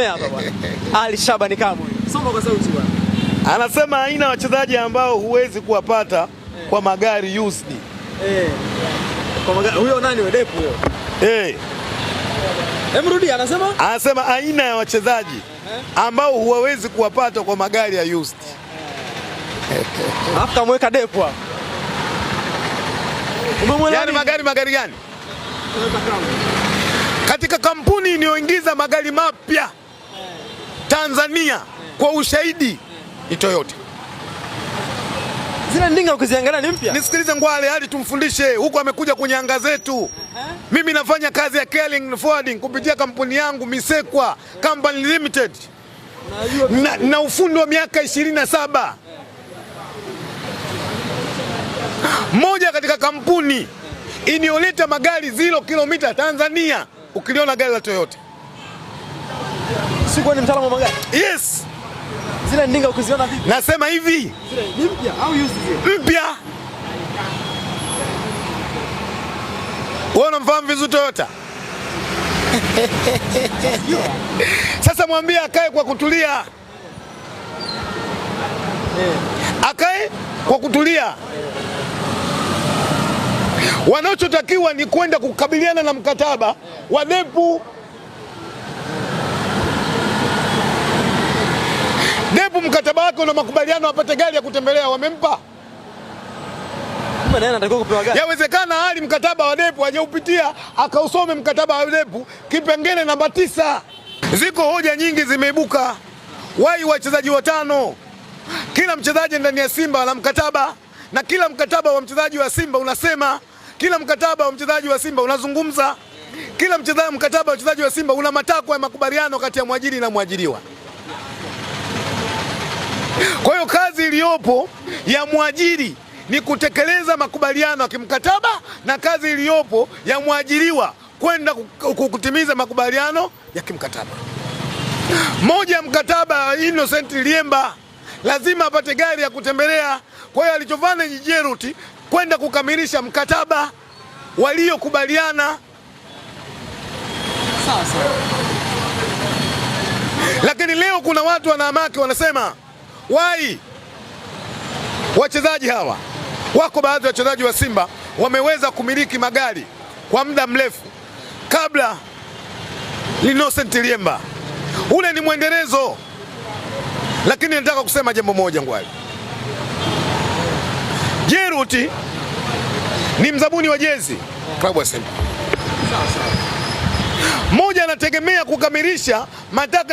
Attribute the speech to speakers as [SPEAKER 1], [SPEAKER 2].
[SPEAKER 1] Hapa bwana. Ali Shabani Kamwe. Soma kwa sauti bwana.
[SPEAKER 2] Anasema haina wachezaji ambao huwezi kuwapata kwa magari used.
[SPEAKER 1] Kwa magari huyo nani wewe Depu huyo? Emrudi anasema?
[SPEAKER 2] Anasema aina ya wachezaji ambao huwezi kuwapata kwa magari ya used.
[SPEAKER 1] Alafu kamweka Depu hapo.
[SPEAKER 2] Yaani magari gani? Katika kampuni iliyoingiza magari mapya Tanzania kwa ushahidi ni Toyota.
[SPEAKER 1] Zile ndinga ukiziangalia ni mpya.
[SPEAKER 2] Nisikilize Ngwale hadi tumfundishe huko, amekuja kwenye anga zetu. Mimi nafanya kazi ya Carling Forwarding kupitia kampuni yangu Misekwa Company Limited. Na ufundi wa miaka 27. Moja katika kampuni inioleta magari 0 kilomita Tanzania. Ukiliona gari la Toyota.
[SPEAKER 1] Siko ni mtaalamu wa magari.
[SPEAKER 2] Yes.
[SPEAKER 1] Zile ndinga ukiziona vipi?
[SPEAKER 2] Nasema hivi.
[SPEAKER 1] Zile ni mpya au used zile?
[SPEAKER 2] Mpya. Wewe unamfahamu vizuri Toyota? Sasa mwambie akae kwa kutulia. Akae kwa kutulia. Wanachotakiwa ni kwenda kukabiliana na mkataba wa Depu. Depu mkataba wake una makubaliano apate gari ya kutembelea, wamempa.
[SPEAKER 1] Mbona anataka kupewa gari?
[SPEAKER 2] Yawezekana hali mkataba wa Depu hajaupitia, akausome mkataba wa Depu kipengele namba 9. Ziko hoja nyingi zimeibuka. Wai wachezaji 5. Kila mchezaji ndani ya Simba ana mkataba, na kila mkataba wa mchezaji wa Simba unasema, kila mkataba wa mchezaji wa Simba unazungumza, kila mkataba wa mchezaji wa Simba una matakwa ya makubaliano kati ya mwajiri na mwajiriwa. Kwa hiyo kazi iliyopo ya mwajiri ni kutekeleza makubaliano ya kimkataba, na kazi iliyopo ya mwajiriwa kwenda kutimiza makubaliano ya kimkataba. Moja mkataba wa Innocent Liemba lazima apate gari ya kutembelea. Kwa hiyo alichofanya ni Jeruti kwenda kukamilisha mkataba waliokubaliana.
[SPEAKER 1] Sasa.
[SPEAKER 2] Lakini leo kuna watu wanahamaki wanasema wai wachezaji hawa, wako baadhi ya wachezaji wa Simba wameweza kumiliki magari kwa muda mrefu kabla Innocent Liemba. Ule ni mwendelezo. Lakini nataka kusema jambo moja Ngwale. Jeruti ni mzabuni wa jezi klabu ya Simba. Moja anategemea kukamilisha mataka